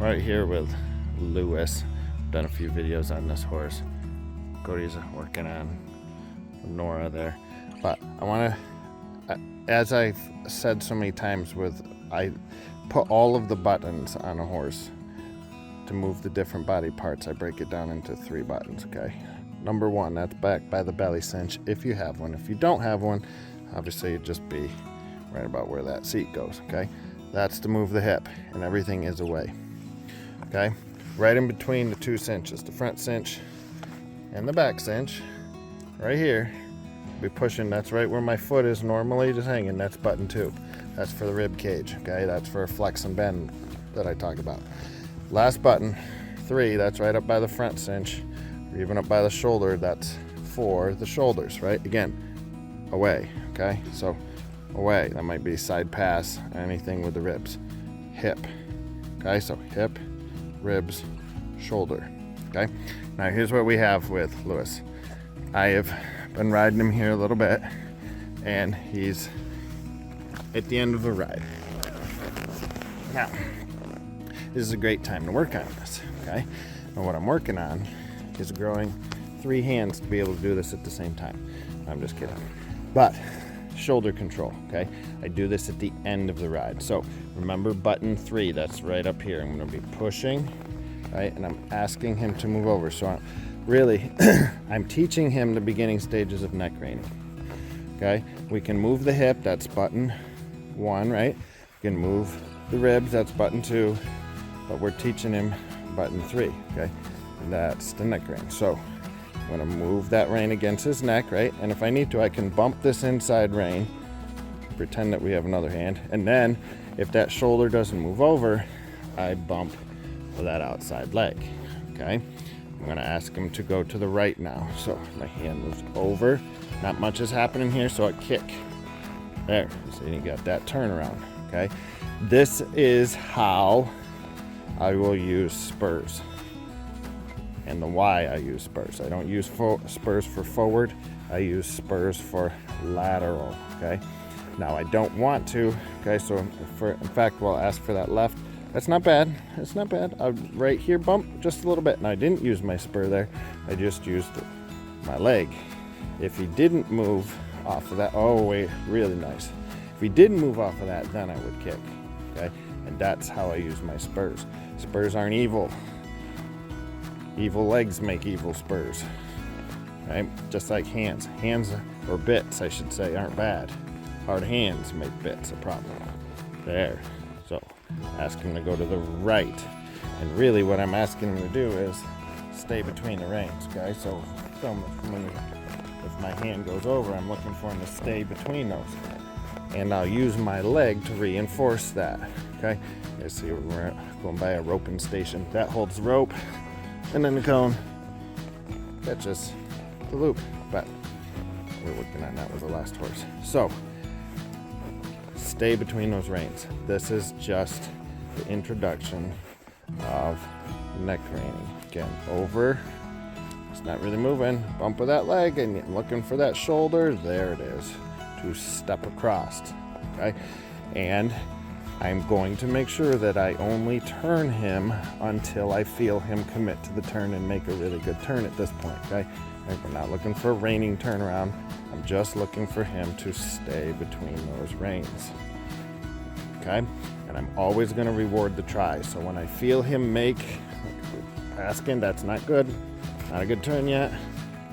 right here with Lewis. Done a few videos on this horse. Cody's working on Nora there. But I want to, as I've said so many times, I put all of the buttons on a horse to move the different body parts. I break it down into 3 buttons, okay? Number 1, that's back by the belly cinch, if you have one. If you don't have one, obviously it'd just be right about where that seat goes, okay? That's to move the hip, and everything is away, okay? Right in between the 2 cinches, the front cinch and the back cinch, right here, be pushing, that's right where my foot is normally just hanging, that's button 2. That's for the rib cage, okay? That's for flex and bend that I talk about. Last button, 3, that's right up by the front cinch, or even up by the shoulder, that's for the shoulders, right? Again, away, okay? So away, that might be side pass, anything with the ribs. Hip, okay? So hip, ribs, shoulder, okay? Now here's what we have with Lewis. I have been riding him here a little bit, and he's at the end of a ride. Now, this is a great time to work on this, okay? And what I'm working on is growing 3 hands to be able to do this at the same time. I'm just kidding. But shoulder control, okay? I do this at the end of the ride. So remember button 3, that's right up here. I'm gonna be pushing, right? And I'm asking him to move over. So I'm teaching him the beginning stages of neck reining, okay? We can move the hip, that's button 1, right? We can move the ribs, that's button 2, but we're teaching him button 3, okay? And that's the neck rein. So I'm gonna move that rein against his neck, right? And if I need to, I can bump this inside rein, pretend that we have another hand, and then if that shoulder doesn't move over, I bump that outside leg, okay? I'm gonna ask him to go to the right now. So my hand moves over, not much is happening here, so I kick. There, so you got that turnaround, okay? This is how I will use spurs, and the why I use spurs. I don't use spurs for forward, I use spurs for lateral, okay? Now I don't want to, okay, so in fact, we'll ask for that left. That's not bad, it's not bad. I'll right here bump just a little bit, and I didn't use my spur there, I just used my leg. If he didn't move off of that, oh wait, really nice. If he didn't move off of that, then I would kick, okay? And that's how I use my spurs. Spurs aren't evil. Evil legs make evil spurs, right? Just like hands. Hands, or bits, I should say, aren't bad. Hard hands make bits a problem. There. So, ask him to go to the right. And really what I'm asking him to do is stay between the reins, okay? So, if my hand goes over, I'm looking for him to stay between those. And I'll use my leg to reinforce that, okay? You see, we're going by a roping station. That holds the rope, and then the cone catches the loop. But we're working on that with the last horse. So, stay between those reins. This is just the introduction of neck reining. Again, over, it's not really moving, bump of that leg, and I'm looking for that shoulder, there it is, to step across, okay? And I'm going to make sure that I only turn him until I feel him commit to the turn and make a really good turn at this point, okay? We're not looking for a reining turnaround, I'm just looking for him to stay between those reins, okay? And I'm always gonna reward the try, so when I feel him make, asking, that's not good, not a good turn yet,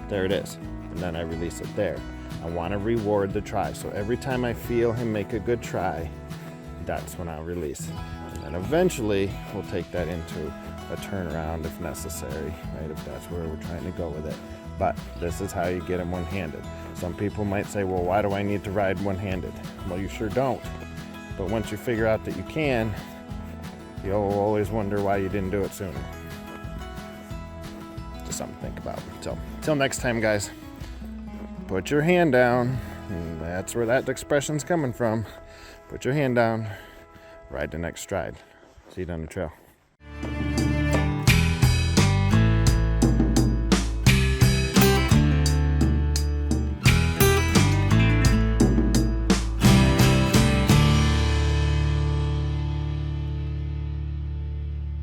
there it is, and then I release it there. I want to reward the try, so every time I feel him make a good try, that's when I'll release. And then eventually we'll take that into a turnaround if necessary, right, if that's where we're trying to go with it. But this is how you get him one-handed. Some people might say, well, why do I need to ride one-handed? Well, you sure don't. But once you figure out that you can, you'll always wonder why you didn't do it sooner. Just something to think about. So, till next time, guys. Put your hand down. And that's where that expression's coming from. Put your hand down. Ride the next stride. See you down the trail.